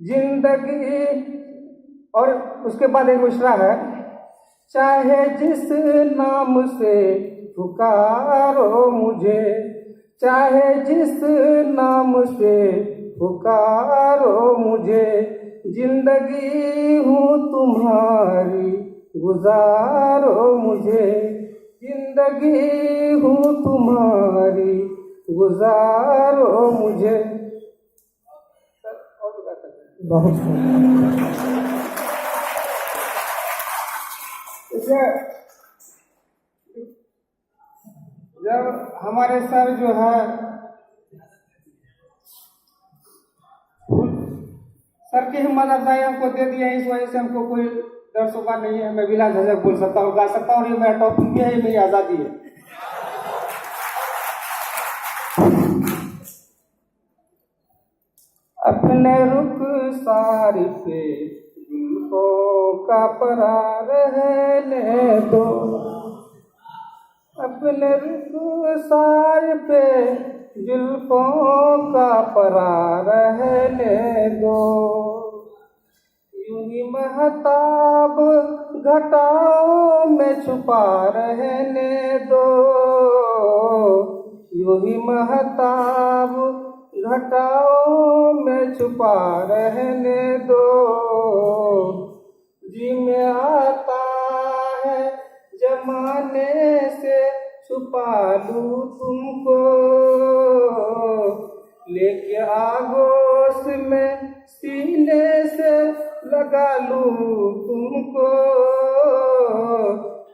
जिंदगी। और उसके बाद एक मिसरा है, चाहे जिस नाम से पुकारो मुझे, चाहे जिस नाम से पुकारो मुझे, जिंदगी हूँ तुम्हारी गुजारो मुझे, जिंदगी हूँ तुम्हारी गुजारो मुझे। बहुत जब हमारे सर जो है सर की हिम्मत अफजाई हमको दे दिए हैं, इस वजह से हमको कोई डर शुबा नहीं है, मैं बिना झिझक बोल सकता हूँ, गा सकता हूँ, ये मेरा टॉपिक भी है, ये मेरी आज़ादी है। अपने रुखसार पे जुल्फों का परा रहने दो, अपने रुखसार पे जुल्फों का परा रहने दो, यूं ही महताब घटाओं में छुपा रहने दो, यूं ही महताब घटाओं में छुपा रहने दो, जी में आता है जमाने से छुपा लूं तुमको, लेके आगोश में सीने से लगा लूं तुमको,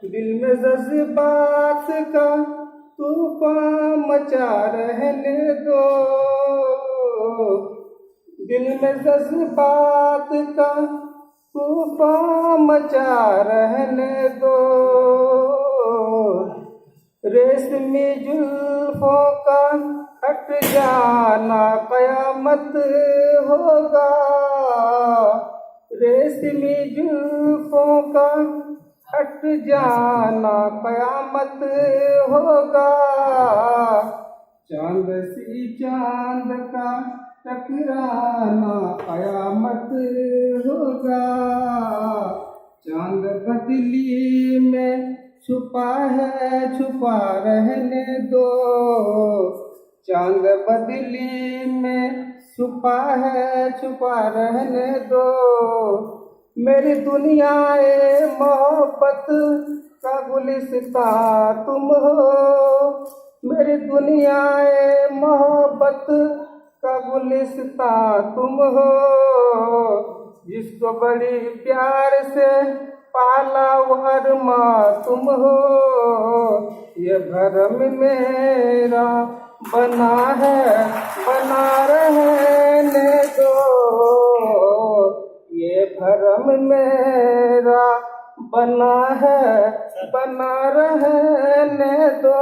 दिल में जज्बात का तूफान मचा रहने दो, दिल में जज्बात का तूफान मचा रहने दो, रेशमी जुल्फों का हट जाना कयामत होगा, रेशमी जुल्फों का हट जाना कयामत होगा, चांद सी चांद का टकराना कयामत होगा, चांद बदली में छुपा है छुपा रहने दो, चांद बदली में छुपा है छुपा रहने दो, मेरी दुनिया मोहब्बत का गुलिस्तां तुम हो, मेरी दुनिया मोहब्बत का गुलिस्तां तुम हो, जिसको बड़ी प्यार से पाला वो अरमां तुम हो, ये भरम मेरा बना है बना रहने दो, ये भरम मेरा बना है बना रहने दो,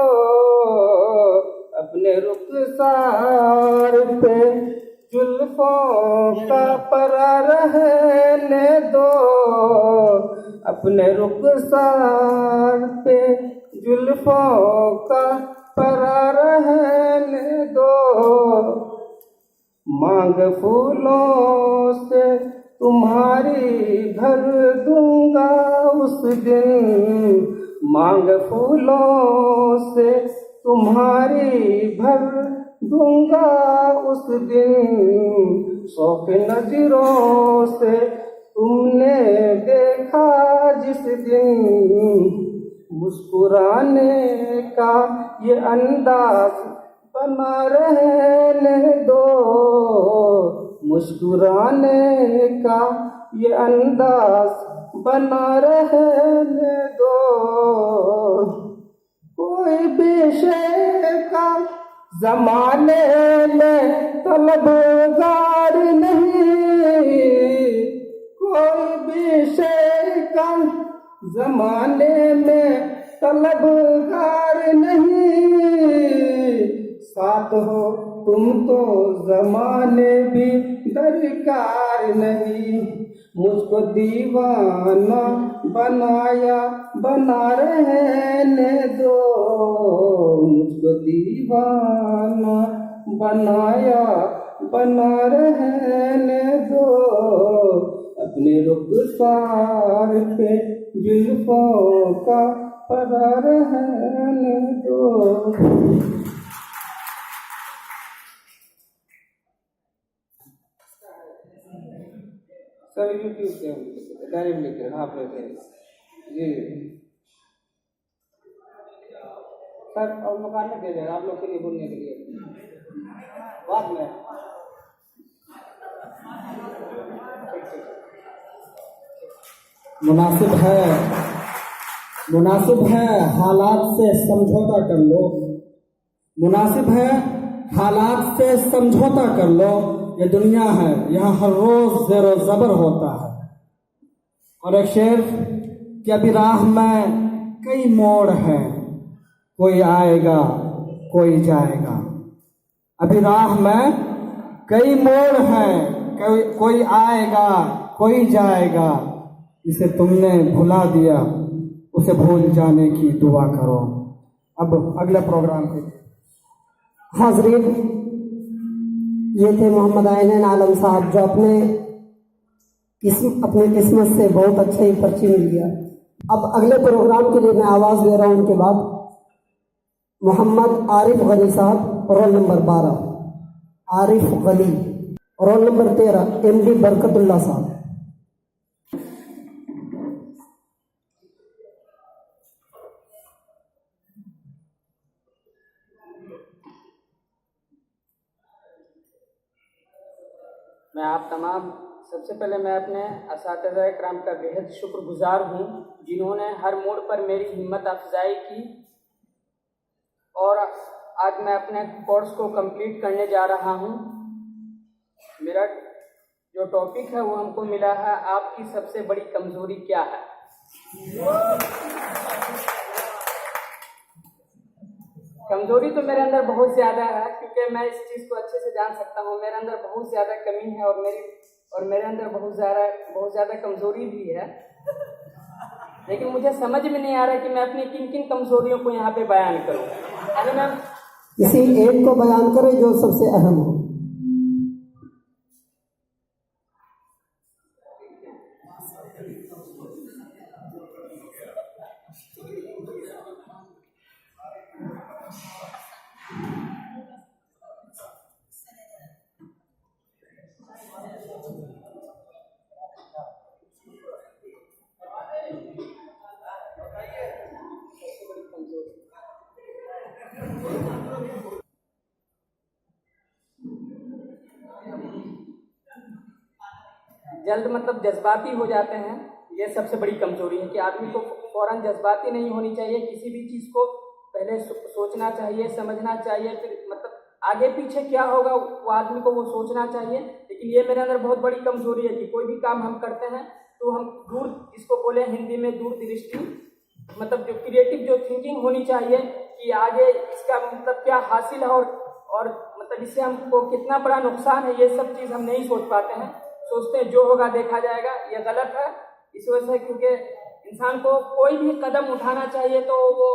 अपने रुखसार पे जुल्फों का परा रहने दो, अपने रुखसार पे जुल्फों का परा रहने दो, मांग फूलों से तुम्हारी भर दूंगा उस दिन, मांग फूलों से तुम्हारी भर दूंगा उस दिन, शौक नजरों से तुमने देखा जिस दिन, मुस्कुराने का ये अंदाज बना रहने दो, मुस्कुराने का ये अंदाज बना रहने दो, कोई भी शे का जमाने में तलबगार नहीं, कोई भी शे का जमाने में तलबगार नहीं, साथ हो तुम तो जमाने भी दरकार नहीं, मुझको दीवाना बनाया बना रहने दो, मुझको दीवाना बनाया बना रहने दो। अपने रुखसार पे जुल्फों का पता रहने दो। सर यूट्यूब से डायरेक्ट लिखे आप लेते हैं जी सर, और मकान में दे देगा आप लोग के लिए बोलने के लिए बाद में। मुनासिब है हालात से समझौता कर लो, मुनासिब है हालात से समझौता कर लो। ये दुनिया है, यहाँ हर रोज ज़ेरो ज़बर होता है। और एक शेर कि अभी राह में कई मोड़ हैं, कोई आएगा कोई जाएगा। अभी राह में कई मोड़ हैं, कोई आएगा कोई जाएगा। जिसे तुमने भुला दिया उसे भूल जाने की दुआ करो। अब अगले प्रोग्राम के हाजरीन, ये थे मोहम्मद आयन आलम साहब जो अपने किस्मत से बहुत अच्छा ही पर्ची मिल गया। अब अगले प्रोग्राम के लिए मैं आवाज़ दे रहा हूँ। उनके बाद मोहम्मद आरिफ गनी साहब, roll number 12, Arif Gani. Roll number 13 MD Barkatullah साहब। मैं आप तमाम सबसे पहले मैं अपने असातिज़ा इकराम का बेहद शुक्रगुजार हूँ जिन्होंने हर मोड़ पर मेरी हिम्मत अफजाई की और आज मैं अपने कोर्स को कंप्लीट करने जा रहा हूँ। मेरा जो टॉपिक है वो हमको मिला है, आपकी सबसे बड़ी कमज़ोरी क्या है। कमज़ोरी तो मेरे अंदर बहुत ज़्यादा है, क्योंकि मैं इस चीज़ को अच्छे से जान सकता हूँ। मेरे अंदर बहुत ज़्यादा कमी है और मेरे अंदर बहुत ज़्यादा कमज़ोरी भी है, लेकिन मुझे समझ में नहीं आ रहा कि मैं अपनी किन किन कमज़ोरियों को यहाँ पे बयान करूँ। अरे मैं किसी एक को बयान करें जो सबसे अहम हो। जल्द मतलब जज्बाती हो जाते हैं, ये सबसे बड़ी कमजोरी है कि आदमी को फौरन जज्बाती नहीं होनी चाहिए। किसी भी चीज़ को पहले सोचना चाहिए, समझना चाहिए, फिर मतलब आगे पीछे क्या होगा वो आदमी को वो सोचना चाहिए। लेकिन ये मेरे अंदर बहुत बड़ी कमजोरी है कि कोई भी काम हम करते हैं तो हम दूर, जिसको बोले हिंदी में दूरदृष्टि, मतलब जो क्रिएटिव जो थिंकिंग होनी चाहिए कि आगे इसका मतलब क्या हासिल है और मतलब इससे हमको कितना बड़ा नुकसान है, ये सब चीज़ हम नहीं सोच पाते हैं। सोचते हैं जो होगा देखा जाएगा, ये गलत है। इस वजह से क्योंकि इंसान को कोई भी कदम उठाना चाहिए तो वो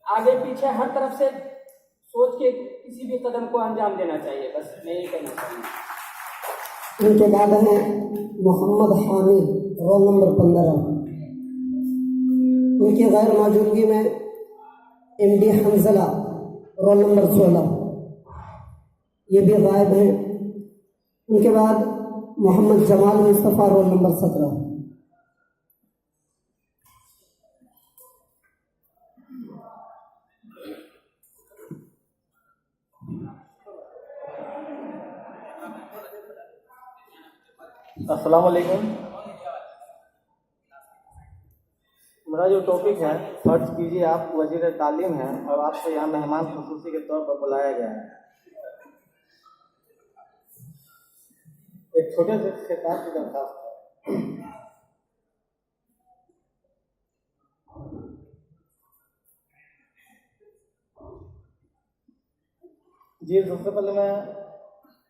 आगे पीछे हर तरफ से सोच के किसी भी कदम को अंजाम देना चाहिए। बस मैं यही कहना चाहूँगा। उनके बाद हैं मोहम्मद हामिद, रोल नंबर 15। उनकी गैर मौजूदगी में MD हंजला, रोल नंबर 16, ये भी गायब हैं। उनके बाद मोहम्मद जमाल मुस्तफ़ा, रोल नंबर 17। अस्सलाम वालेकुम। मेरा जो टॉपिक है, फर्ज कीजिए आप वजीर तालीम हैं और आपको यहाँ मेहमान खुसूसी के तौर पर बुलाया गया है। एक छोटे से खिताब की दरखास्त है। जी, सबसे पहले मैं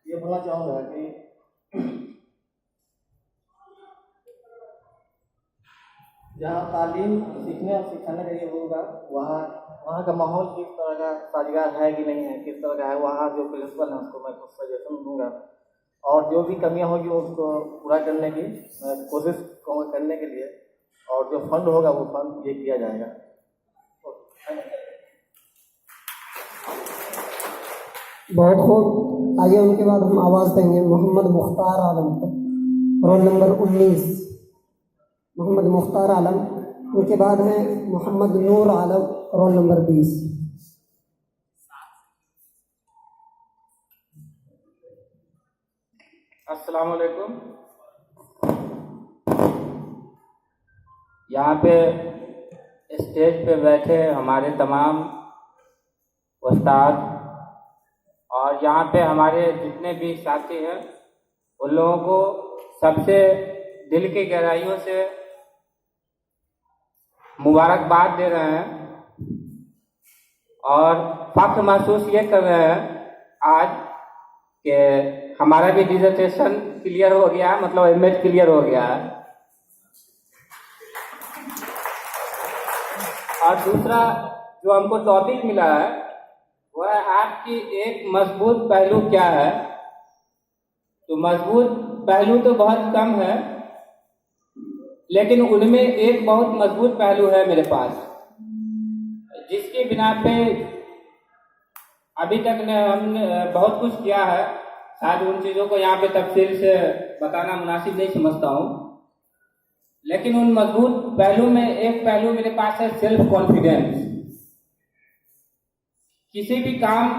ये बोलना चाहूँगा कि जहाँ तालीम सीखने और सिखाने का ये होगा, वहाँ का माहौल किस तरह का साजगार है कि नहीं है, किस तरह का है, वहाँ जो प्रिंसिपल है उसको मैं कुछ सजेशन दूंगा। और जो भी कमियां होगी उसको पूरा करने की कोशिश करने के लिए, और जो फंड होगा वो फंड ये किया जाएगा। बहुत खूब। आइए उनके बाद हम आवाज़ देंगे मोहम्मद मुख्तार आलम को, रोल नंबर 19। मोहम्मद मुख्तार आलम। उनके बाद हैं मोहम्मद नूर आलम, रोल नंबर 20। अस्सलाम वालेकुम। यहाँ पे स्टेज पे बैठे हमारे तमाम उस्ताद और यहाँ पे हमारे जितने भी साथी हैं उन लोगों को सबसे दिल की गहराइयों से मुबारकबाद दे रहे हैं और फख्र महसूस ये कर रहे हैं आज कि हमारा भी डिसर्टेशन क्लियर हो गया, मतलब एमएड क्लियर हो गया है। और दूसरा जो हमको टॉपिक मिला है वह आपकी एक मजबूत पहलू क्या है। तो मजबूत पहलू तो बहुत कम है, लेकिन उनमें एक बहुत मजबूत पहलू है मेरे पास, जिसकी बिना पे अभी तक हमने बहुत कुछ किया है। शायद उन चीज़ों को यहाँ पे तफसील से बताना मुनासिब नहीं समझता हूँ, लेकिन उन मजबूत पहलू में एक पहलू मेरे पास है सेल्फ कॉन्फिडेंस। किसी भी काम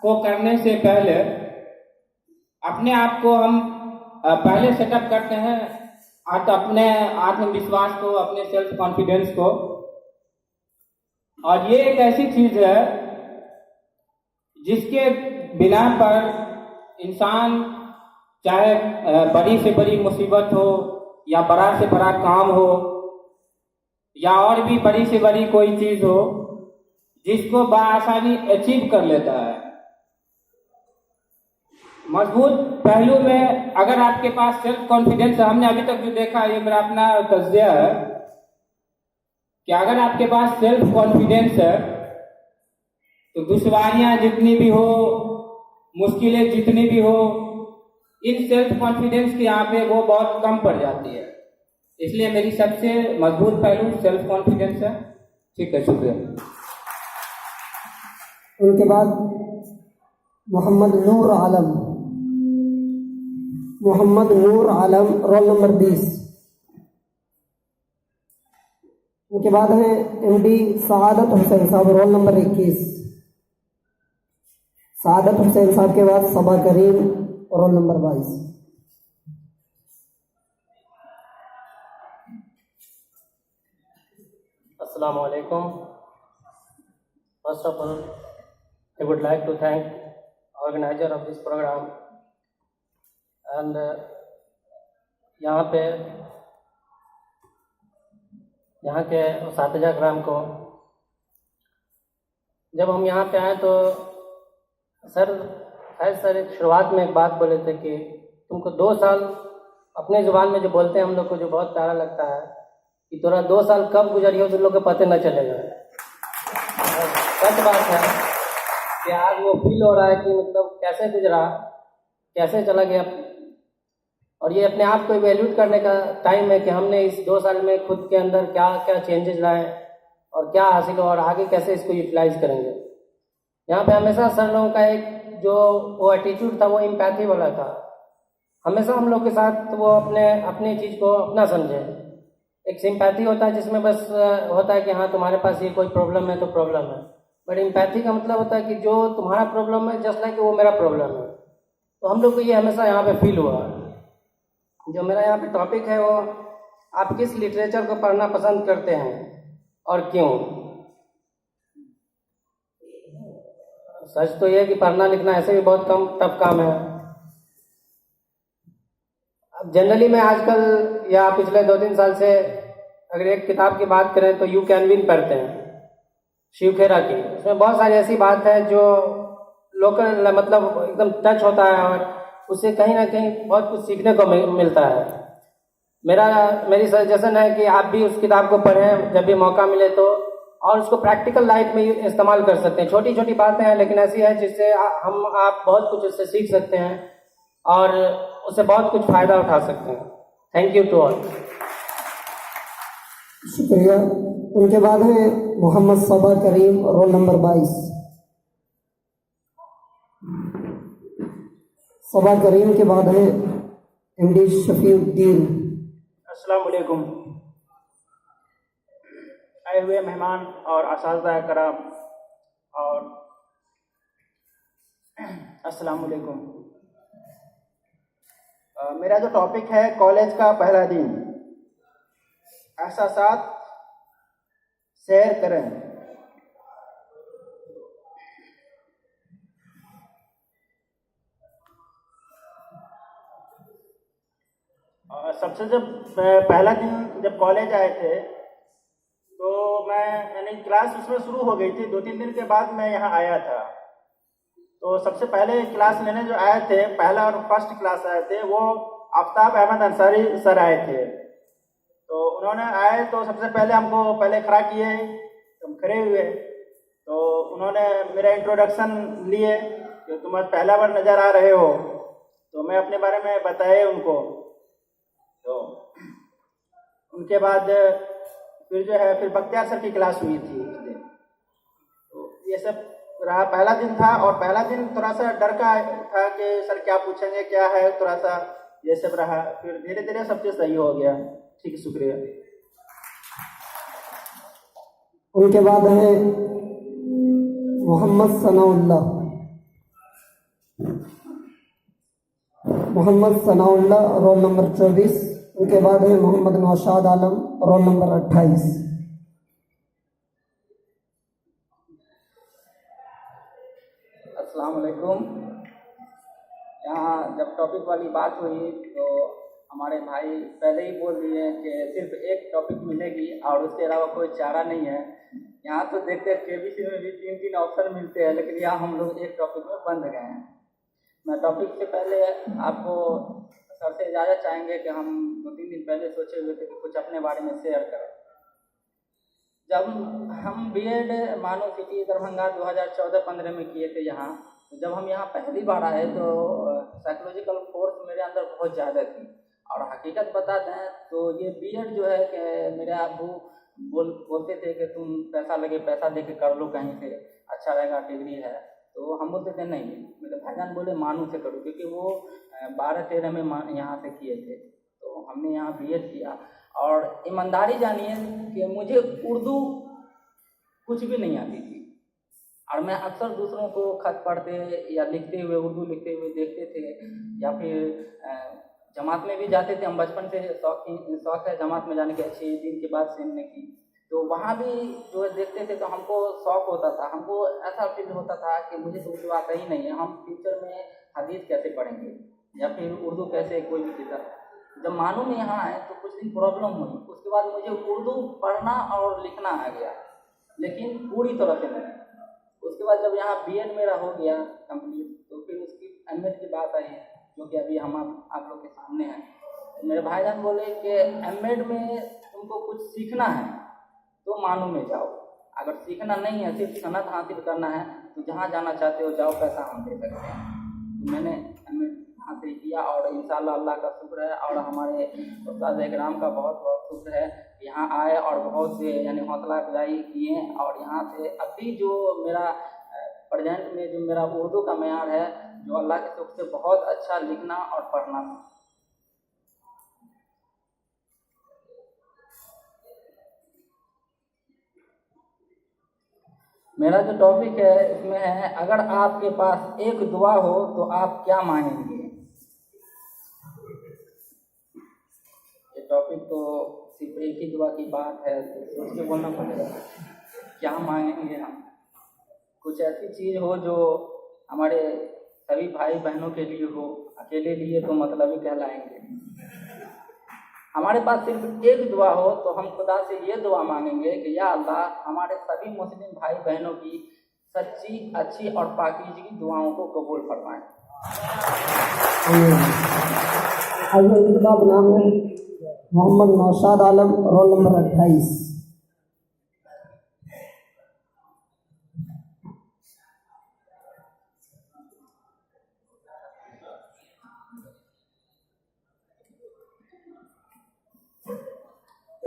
को करने से पहले अपने आप को हम पहले सेटअप करते हैं अपने आत्मविश्वास को, अपने सेल्फ कॉन्फिडेंस को। और ये एक ऐसी चीज है जिसके बिना पर इंसान चाहे बड़ी से बड़ी मुसीबत हो या बड़ा से बड़ा काम हो या और भी बड़ी से बड़ी कोई चीज हो, जिसको बआसानी अचीव कर लेता है। मजबूत पहलू में अगर आपके पास सेल्फ कॉन्फिडेंस है, हमने अभी तक जो देखा, ये मेरा अपना तज्जिया है कि अगर आपके पास सेल्फ कॉन्फिडेंस है तो दुश्वारियां जितनी भी हो, मुश्किलें जितनी भी हो, इन सेल्फ कॉन्फिडेंस के यहाँ पे वो बहुत कम पड़ जाती है। इसलिए मेरी सबसे मजबूत पहलू सेल्फ कॉन्फिडेंस है। ठीक है, शुक्रिया। उनके बाद मोहम्मद नूर आलम। Mohammad Noor Alam, roll number 20। उनके बाद हैं एमडी सआदत हुसैन साहब, रोल नंबर 21। सआदत हुसैन साहब के बाद सबा Karim, roll number 22। Assalamu alaikum. First of all, I would like to thank organizer of this program and यहाँ के उस्ताद कराम को। जब हम यहाँ पे आए तो सर एक शुरुआत में एक बात बोले थे कि तुमको 2 साल अपने ज़ुबान में जो बोलते हैं हम लोग को जो बहुत प्यारा लगता है कि थोड़ा 2 साल कब गुजरी हो तो लोग को पता न चलेगा। सच बात है कि आज वो फील हो रहा है कि मतलब कैसे गुजरा, कैसे चला गया, और ये अपने आप को इवैल्यूएट करने का टाइम है कि हमने इस 2 साल में खुद के अंदर क्या क्या चेंजेस लाए और क्या हासिल हो और आगे कैसे इसको यूटिलाइज करेंगे। यहाँ पे हमेशा सर लोगों का एक जो वो एटीट्यूड था वो एम्पैथी वाला था। हमेशा हम लोग के साथ वो अपनी चीज़ को अपना समझे। एक सिंपैथी होता है जिसमें बस होता है कि हाँ तुम्हारे पास ये कोई प्रॉब्लम है तो प्रॉब्लम है, बट एम्पैथी का मतलब होता है कि जो तुम्हारा प्रॉब्लम है जस्ट लाइक वो मेरा प्रॉब्लम है। तो हम लोग को ये हमेशा यहाँ पे फील हुआ। जो मेरा यहाँ पे टॉपिक है वो आप किस लिटरेचर को पढ़ना पसंद करते हैं और क्यों। सच तो ये है कि पढ़ना लिखना ऐसे भी बहुत कम टफ काम है। अब जनरली मैं आजकल या पिछले 2-3 साल से अगर एक किताब की बात करें तो यू कैन विन पढ़ते हैं शिव खेरा की। उसमें बहुत सारी ऐसी बात है जो लोकल मतलब एकदम टच होता है और उससे कहीं ना कहीं बहुत कुछ सीखने को मिलता है। मेरी सजेशन है कि आप भी उस किताब को पढ़ें जब भी मौका मिले तो, और उसको प्रैक्टिकल लाइफ में इस्तेमाल कर सकते हैं। छोटी छोटी बातें हैं लेकिन ऐसी है जिससे आप बहुत कुछ उससे सीख सकते हैं। और उससे बहुत कुछ फ़ायदा उठा सकते हैं। Thank you to all. शुक्रिया। उनके बाद है मोहम्मद सबा करीम, रोल नंबर 22। सबा करीम के बाद है एमडी शफीउद्दीन। अस्सलाम वालेकुम। आए हुए मेहमान और असातिज़ा कराम और अस्सलाम वालेकुम। मेरा जो टॉपिक है कॉलेज का पहला दिन, एहसासात शेयर करें। सबसे जब पहला दिन जब कॉलेज आए थे तो मैं यानी क्लास उसमें शुरू हो गई थी, 2-3 दिन के बाद मैं यहाँ आया था। तो सबसे पहले क्लास लेने जो आए थे, पहला और फर्स्ट क्लास आए थे, वो आफ्ताब अहमद अंसारी सर आए थे। तो उन्होंने आए तो सबसे पहले हमको पहले खड़ा किए, हम खड़े हुए तो उन्होंने मेरा इंट्रोडक्शन लिए कि तुम आज पहला बार नज़र आ रहे हो, तो मैं अपने बारे में बताए उनको। तो उनके बाद फिर जो है फिर बख्तियार सर की क्लास हुई थी उस दिन। तो ये सब रहा, पहला दिन था। और पहला दिन थोड़ा सा डर का था कि सर क्या पूछेंगे, क्या है, थोड़ा सा ये सब रहा। फिर धीरे धीरे सब चीज़ सही हो गया। ठीक है, शुक्रिया। उनके बाद है मोहम्मद सनाउल्लाह। Mohammad Sanaullah, roll number 24। उनके बाद है मोहम्मद नौशाद आलम, रोल नंबर 28। अस्सलाम वालेकुम। यहाँ जब टॉपिक वाली बात हुई तो हमारे भाई पहले ही बोल दिए कि सिर्फ एक टॉपिक मिलेगी और उसके अलावा कोई चारा नहीं है। यहाँ तो देखते हैं केबीसी में भी 3-3 ऑप्शन मिलते हैं, लेकिन यहाँ हम लोग एक टॉपिक में बंद गए हैं। मैं टॉपिक से पहले आपको सर से इजाज़त चाहेंगे कि हम 2-3 दिन पहले सोचे हुए थे कि कुछ अपने बारे में शेयर करें। जब हम बीएड मानो सिटी दरभंगा 2014-15 में किए थे यहाँ, तो जब हम यहाँ पहली बार आए तो साइकोलॉजिकल फोर्स मेरे अंदर बहुत ज़्यादा थी। और हकीकत बता दें तो ये बीएड जो है कि मेरे अबू बोलते थे कि तुम पैसा लगे पैसा दे के कर लो, कहीं से अच्छा रहेगा, डिग्री है। तो हम बोलते थे नहीं, मेरे भाईजान बोले मानू से करो, क्योंकि वो 12-13 में यहाँ से किए थे। तो हमने यहाँ बीएड किया। और ईमानदारी जानिए कि मुझे उर्दू कुछ भी नहीं आती थी, और मैं अक्सर दूसरों को खत पढ़ते या लिखते हुए, उर्दू लिखते हुए देखते थे, या फिर जमात में भी जाते थे। हम बचपन से शौक है जमात में जाने के, अच्छे दिन के बाद सीखने की। तो वहाँ भी जो है देखते थे तो हमको शौक होता था, हमको ऐसा फील होता था कि मुझे तो उर्दू आता ही नहीं है, हम फ्यूचर में हदीस कैसे पढ़ेंगे या फिर उर्दू कैसे, कोई भी किताब। जब मानू में यहाँ आए तो कुछ दिन प्रॉब्लम हुई, उसके बाद मुझे उर्दू पढ़ना और लिखना आ गया, लेकिन पूरी तरह से नहीं। उसके बाद जब यहाँ बीएड मेरा हो गया कंप्लीट, तो फिर उसकी एमएड की बात आई, जो कि अभी हम आप लोग के सामने हैं। तो मेरे भाईजान बोले कि एमएड में तुमको कुछ सीखना है तो मानू में जाओ, अगर सीखना नहीं है, सिर्फ सनद हासिल करना है, तो जहाँ जाना चाहते हो जाओ, पैसा हम दे सकते हैं। तो मैंने एमएड यहाँ से किया और इंशाल्लाह अल्लाह का शुक्र है और हमारे उस्ताद इकराम का बहुत बहुत शुक्र है। यहाँ आए और बहुत से यानी हौसला अफजाई किए, और यहाँ से अभी जो मेरा प्रेजेंट में जो मेरा उर्दू का मेयार है, जो अल्लाह के शुक्र से बहुत अच्छा लिखना और पढ़ना। मेरा जो टॉपिक है इसमें है, अगर आपके पास एक दुआ हो तो आप क्या मांगेंगे। ये टॉपिक तो सिर्फ एक ही दुआ की बात है, तो सोच के बोलना पड़ेगा क्या मांगेंगे हम। कुछ ऐसी चीज़ हो जो हमारे सभी भाई बहनों के लिए हो, अकेले लिए तो मतलब ही कहलाएंगे। हमारे पास सिर्फ एक दुआ हो तो हम खुदा से ये दुआ मांगेंगे कि या अल्लाह हमारे सभी मुस्लिम भाई बहनों की सच्ची, अच्छी और पाकीज़गी दुआओं को कबूल फरमाएं। आइए इनका नाम है Mohammad Naushad Alam, roll number 28।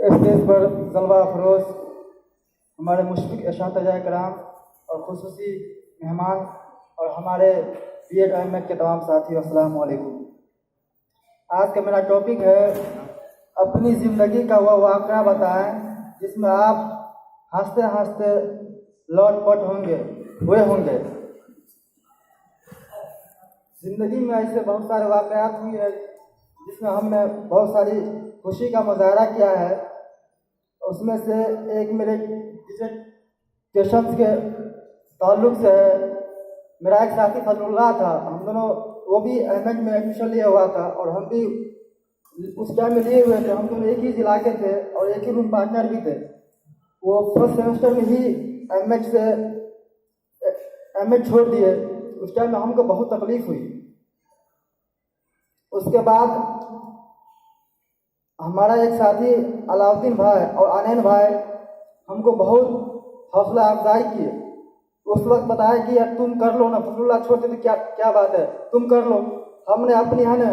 Stage पर जलवा अफरोज हमारे मुशफिक इशातजा कराम और खुसूसी मेहमान और हमारे BEd MA के तमाम साथियों, अस्सलाम वालेकुम। आज का मेरा टॉपिक है अपनी ज़िंदगी का वह वाक़या बताएं जिसमें आप हंसते हंसते लौटपट हुए होंगे। ज़िंदगी में ऐसे बहुत सारे वाक़यात हुए हैं जिसमें हमने बहुत सारी खुशी का मुजाहरा किया है। उसमें से एक मेरे डिजर्टेशन के ताल्लुक़ से है। मेरा एक साथी फजलुल्लाह था, हम दोनों वो भी अहमद में एडमिशन लिया हुआ था और हम भी उस टाइम में लिए हुए थे। हम दोनों एक ही जिला के थे और एक ही रूम पार्टनर भी थे। वो फर्स्ट सेमेस्टर में ही एमएड छोड़ दिए। उस टाइम में हमको बहुत तकलीफ हुई। उसके बाद हमारा एक साथी अलाउद्दीन भाई और आनैन भाई हमको बहुत हौसला अफजाई किए। उस वक्त बताया कि यार तुम कर लो ना, फजलुल्लाह छोड़ते तो क्या बात है, तुम कर लो। हमने अपनी है न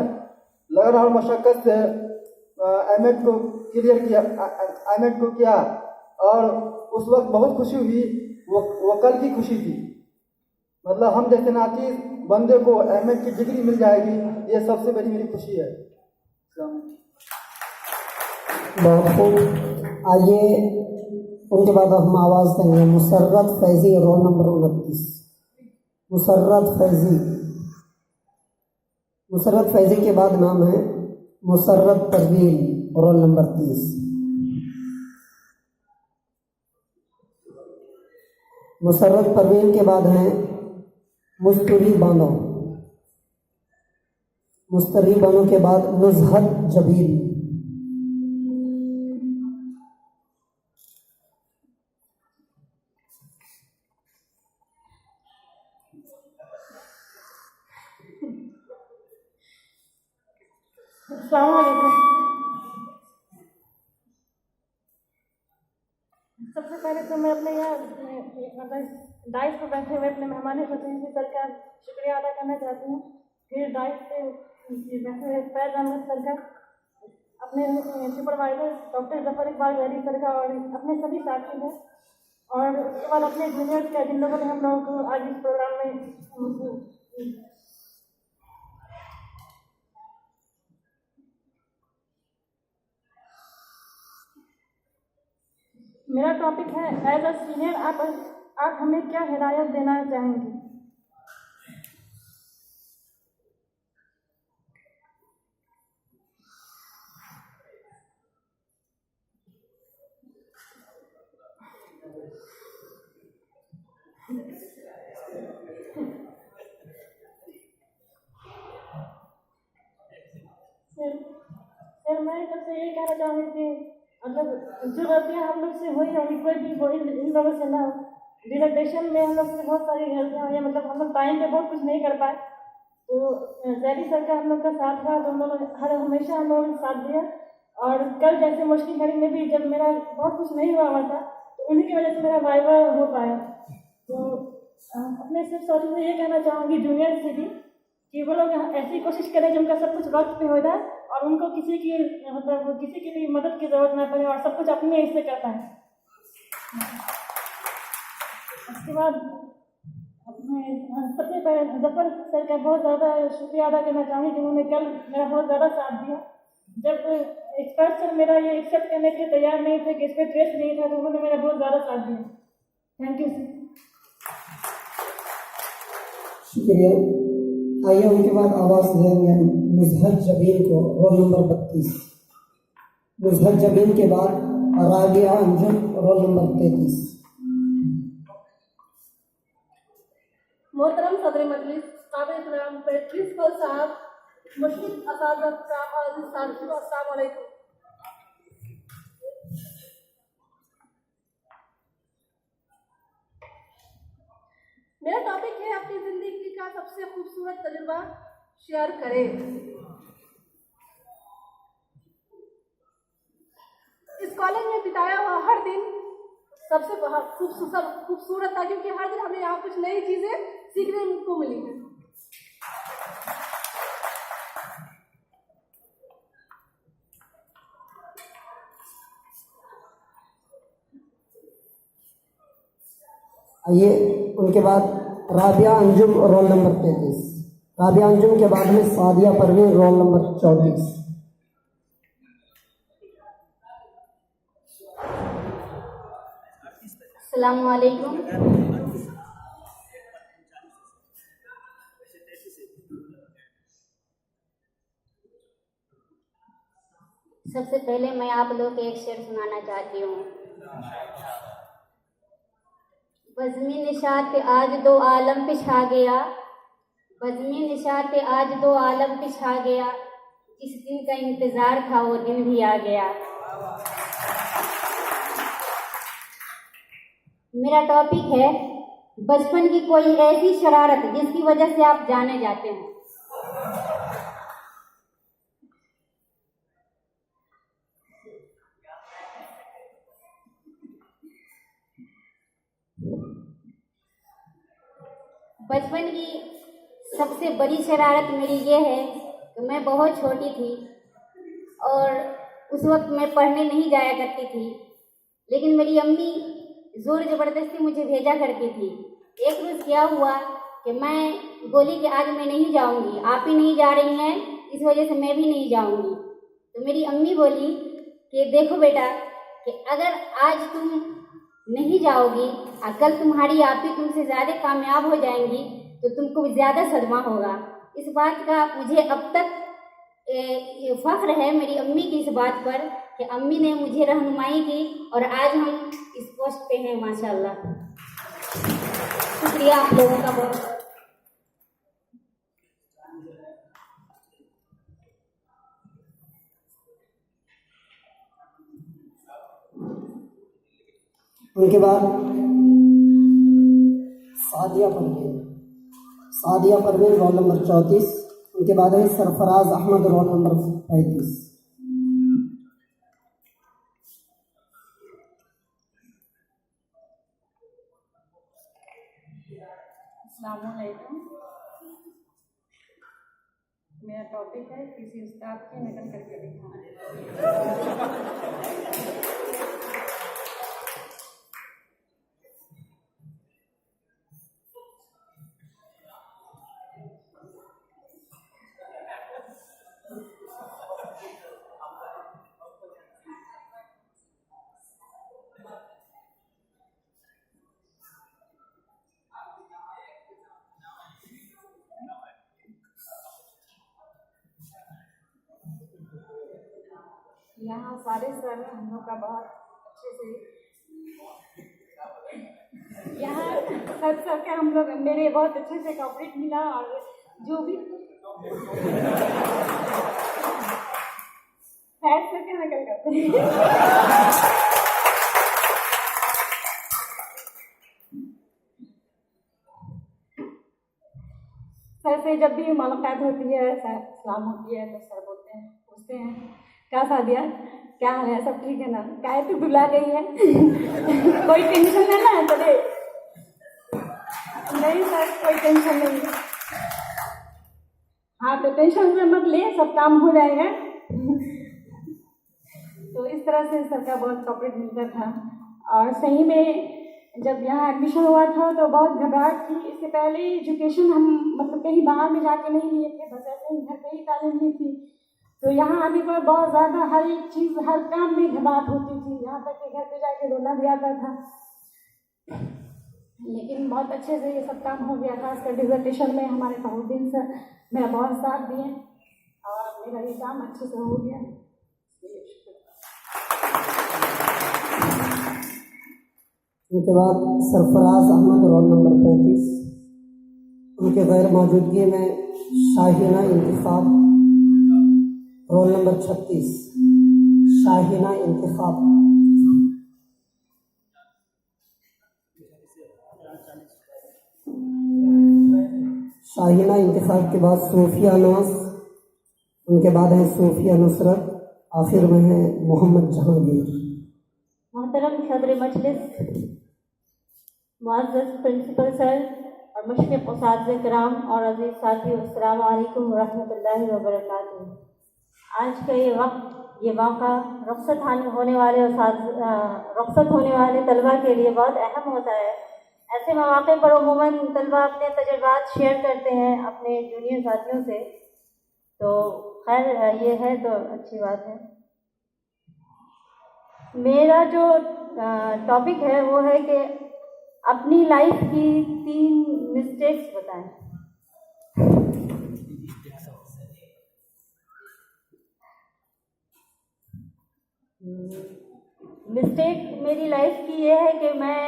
लगन और मशक्क़त से एमएड को क्लियर किया, एमएड को किया और उस वक्त बहुत खुशी हुई। वो कल की खुशी थी। मतलब हम जैसे नाचीज़ बंदे को एमएड की डिग्री मिल जाएगी, ये सबसे बड़ी मेरी खुशी है। बहुत खूब। आइए उनके बाद हम आवाज़ देंगे मुसर्रत फैज़ी, रोल नंबर 29। मुसर्रत फैज़ी के बाद नाम है मुसर्रत परवीन, रोल नंबर 30। मुसर्रत परवीन के बाद हैं मुस्तरी बानो के बाद नुज़हत जबील। अस्सलाम वालेकुम। सबसे पहले तो मैं अपने यहाँ डाइस पर बैठे हुए अपने मेहमान फतेह सर का शुक्रिया अदा करना चाहती हूँ। फिर डाइस पे बैठे हुए फैज़ अहमद सर का, अपने सुपरवाइजर डॉक्टर जफर इकबाल जहरी सर का और अपने सभी साथी हैं। और उसके बाद अपने जूनियर्स का, जिन लोगों ने हम लोगों को आज इस प्रोग्राम में मेरा टॉपिक है एज अ सीनियर आप हमें क्या हिदायत देना चाहेंगे। सर मैं सबसे ये कहना चाहूँगी कि मतलब जो गलतियाँ हम लोग से हुई होंगी कोई भी वो इन लोगों से ना हो। डिसर्टेशन में हम लोग से बहुत सारी गलतियाँ हुई हैं, मतलब हम लोग टाइम पे बहुत कुछ नहीं कर पाए। तो जैदी सर का हम लोग का साथ रहा, तो हम लोग हमेशा हम लोगों ने साथ दिया। और कल जैसे मुश्किल घड़ी में भी जब मेरा बहुत कुछ नहीं हुआ था तो उन्हीं की वजह से मेरा वाइवा हो पाया। तो अपने सिर्फ सॉरी से ये कहना चाहूँगी जूनियर से भी कि वो लोग ऐसी कोशिश करें कि उनका सब कुछ वक्त पे हो जाए और उनको किसी की भी मदद की ज़रूरत ना पड़े और सब कुछ अपने हिस्से कर पाए। उसके बाद सबसे पहले जफर सर का बहुत ज़्यादा शुक्रिया अदा करना चाहूँगी कि उन्होंने कल मेरा बहुत ज़्यादा साथ दिया। जब एक्सपर्ट सर मेरा ये एक्सेप्ट करने के लिए तैयार नहीं थे कि इस पर ट्रेस नहीं था, तो उन्होंने मेरा बहुत ज़्यादा साथ दिया। Thank you sir. शुक्रिया। आइए उनके बाद आवाज़ देंगे नुज़हत जबील को, रोल नंबर 32। नुज़हत जबील के बाद राबिया अंजुम, रोल नंबर 33। मोहतरम सदर मजलिस, काबिल प्रिंसिपल साहब, मुश्किल असातिज़ा और साथियों, अस्सलाम वालेकुम। मेरा टॉपिक है अपनी ज़िंदगी का सबसे खूबसूरत तजुर्बा शेयर करें। इस कॉलेज में बिताया हुआ हर दिन सबसे खूबसूरत था, क्योंकि हर दिन हमें यहाँ कुछ नई चीज़ें सीखने को मिली हैं। आइए उनके बाद राबिया अंजुम रोल नंबर 33। राबिया अंजुम के बाद में सादिया परवीन रोल नंबर 34। अस्सलाम वालेकुम। सबसे पहले मैं आप लोग को एक शेर सुनाना चाहती हूँ। बज़्मी निशात आज दो आलम पे छा गया, बज़्मी निशात आज दो आलम पे छा गया, जिस दिन का इंतज़ार था वो दिन भी आ गया। मेरा टॉपिक है बचपन की कोई ऐसी शरारत जिसकी वजह से आप जाने जाते हैं। बचपन की सबसे बड़ी शरारत मेरी ये है कि मैं बहुत छोटी थी और उस वक्त मैं पढ़ने नहीं जाया करती थी, लेकिन मेरी अम्मी ज़ोर ज़बरदस्ती मुझे भेजा करती थी। एक रोज़ क्या हुआ कि मैं बोली कि आज मैं नहीं जाऊंगी, आप ही नहीं जा रही हैं, इस वजह से मैं भी नहीं जाऊंगी। तो मेरी अम्मी बोली कि देखो बेटा कि अगर आज तुम नहीं जाओगी और कल तुम्हारी आप ही तुमसे ज़्यादा कामयाब हो जाएंगी तो तुमको ज़्यादा सदमा होगा। इस बात का मुझे अब तक फ़ख्र है मेरी अम्मी की इस बात पर कि अम्मी ने मुझे रहनुमाई की और आज हम इस पोस्ट पे हैं माशाल्लाह। शुक्रिया आप लोगों का बहुत। उनके बाद सादिया परवीन रोल नंबर 34। उनके बाद है सरफराज अहमद रोल नंबर 35। अस्सलाम वालेकुम। मेरा टॉपिक है किसी उस्ताद की नकल करके दिखाना। यहाँ सारे सर हम लोग का बहुत अच्छे से यहाँ सर का हम लोग मेरे बहुत अच्छे से कॉपरेट मिला और जो भी फैट सर क्या नकल करते हैं। सर से जब भी मुलाकात होती है, सलाम होती है तो सर बोलते हैं, पूछते हैं क्या सादिया क्या हाल है, सब ठीक है ना, क्या तू बुला गई है कोई टेंशन है ना तेरे? नहीं सर कोई टेंशन नहीं है। हाँ तो टेंशन से मत ले, सब काम हो जाएगा। तो इस तरह से सर का बहुत कॉपरेट मिलता था। और सही में जब यहाँ एडमिशन हुआ था तो बहुत घबराहट थी। इससे पहले एजुकेशन हम मतलब कहीं बाहर में जाके नहीं लिए थे, बस ऐसे ही घर पे ही तालीम ली थी। तो यहाँ आने पर बहुत ज़्यादा हर एक चीज़ हर काम में घबराहट होती थी, यहाँ तक कि घर पे जाके रोना भी आता था। लेकिन बहुत अच्छे से ये सब काम हो गया। खासकर डिजर्टेशन में हमारे फखरुद्दीन सर मेरा बहुत साथ दिए और मेरा ये काम अच्छे से हो गया। उनके बाद सरफराज अहमद रोल नंबर 35। उनके गैर मौजूदगी में शाहीना इंतखाब रोल नंबर 36। शाहीना इंतखाब। शाहीना इंतखाब के बाद सूफिया नाज। उनके बाद है सूफिया नुसरत। आखिर में है मोहम्मद जहांगीर। मोहतरम सदर मजलिस, मुअज़्ज़ज़ प्रिंसिपल सर और मुशफ़िक़ उस्ताद किराम और अज़ीज़ साथी, अस्सलाम वालेकुम रहमतुल्लाहि व बरकातुहू। आज का ये वाक़ा रुख़्सत होने वाले तलबा के लिए बहुत अहम होता है। ऐसे मौके पर अमूमन तलबा अपने तजुर्बात शेयर करते हैं अपने जूनियर साथियों से, तो खैर ये है तो अच्छी बात है। मेरा जो टॉपिक है वो है कि अपनी लाइफ की 3 मिस्टेक्स बताएं। मिस्टेक मेरी लाइफ की ये है कि मैं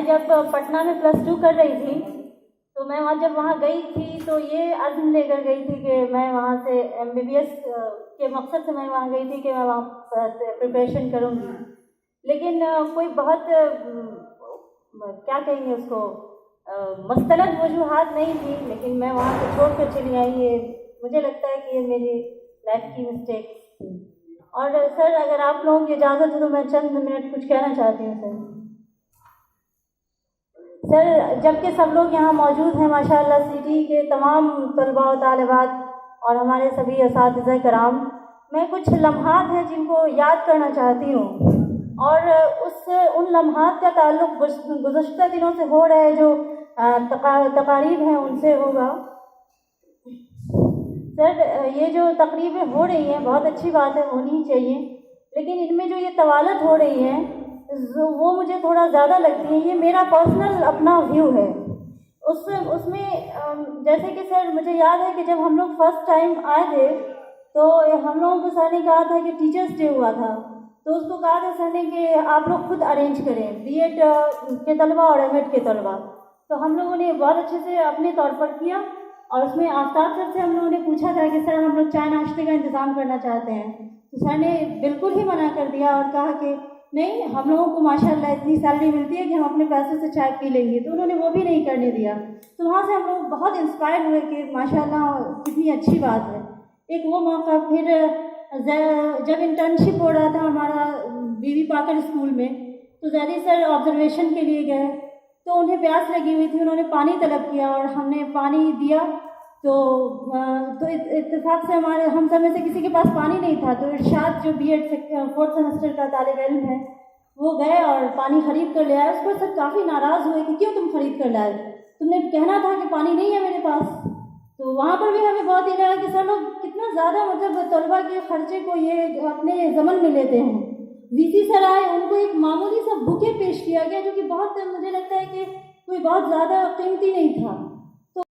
जब पटना में +2 कर रही थी तो मैं जब वहाँ गई थी तो ये अज़्म लेकर गई थी कि मैं वहाँ से MBBS के मकसद से मैं वहाँ गई थी कि मैं वहाँ प्रिपरेशन करूँगी, लेकिन कोई बहुत क्या कहेंगे उसको मस्तनद वजूहात नहीं थी, लेकिन मैं वहाँ से छोड़ कर चली आई। ये मुझे लगता है कि ये मेरी लाइफ की मिस्टेक थी। और सर अगर आप लोगों की इजाज़त हो तो मैं चंद मिनट कुछ कहना चाहती हूँ सर। जबकि सब लोग यहाँ मौजूद हैं माशाअल्लाह, सिटी के तमाम तलबा और तालिबात और हमारे सभी असातिज़ा कराम, मैं कुछ लम्हात हैं जिनको याद करना चाहती हूँ और उन लम्हात का ताल्लुक़ गुज़श्ता दिनों से हो रहे जो तकारीब हैं उनसे होगा। सर ये जो तकरीबें हो रही हैं बहुत अच्छी बात है, होनी चाहिए, लेकिन इनमें जो ये तवालत हो रही हैं वो मुझे थोड़ा ज़्यादा लगती है। ये मेरा पर्सनल अपना व्यू है। उसमें जैसे कि सर मुझे याद है कि जब हम लोग फर्स्ट टाइम आए थे तो हम लोगों को सर ने कहा था कि टीचर्स डे हुआ था, तो उसको कहा था सर ने कि आप लोग खुद अरेंज करें, B.Ed के तलबा और M.Ed के तलबा। तो हम लोगों ने बहुत अच्छे से अपने तौर पर किया और उसमें आफ्ताब सर से हम लोगों ने पूछा था कि सर हम लोग चाय नाश्ते का इंतज़ाम करना चाहते हैं, तो सर ने बिल्कुल ही मना कर दिया और कहा कि नहीं, हम लोगों को माशाल्लाह इतनी सैलरी मिलती है कि हम अपने पैसे से चाय पी लेंगे, तो उन्होंने वो भी नहीं करने दिया। तो वहाँ से हम लोग बहुत इंस्पायर हुए कि माशाल्लाह कितनी अच्छी बात है। एक वो मौका, फिर जब इंटर्नशिप हो रहा था हमारा बीबी पाकर स्कूल में, तो जैदी सर ऑब्जर्वेशन के लिए गए तो उन्हें प्यास लगी हुई थी, उन्होंने पानी तलब किया और हमने पानी दिया। तो इत्तेफाक से हम सब में से किसी के पास पानी नहीं था, तो इरशाद जो B.Ed 4th सेमेस्टर का तालिब इल्म है वो गए और पानी ख़रीद कर ले आए। उस पर सब काफ़ी नाराज़ हुए कि क्यों तुम ख़रीद कर लाए, तुमने कहना था कि पानी नहीं है मेरे पास। तो वहाँ पर भी हमें बहुत ये लगा कि सर लोग कितना ज़्यादा मतलब तलबा के ख़र्चे को ये अपने ज़मन में लेते हैं। VC सर आए, उनको एक मामूली सा बुके पेश किया गया जो कि बहुत मुझे लगता है कि कोई बहुत ज़्यादा कीमती नहीं था,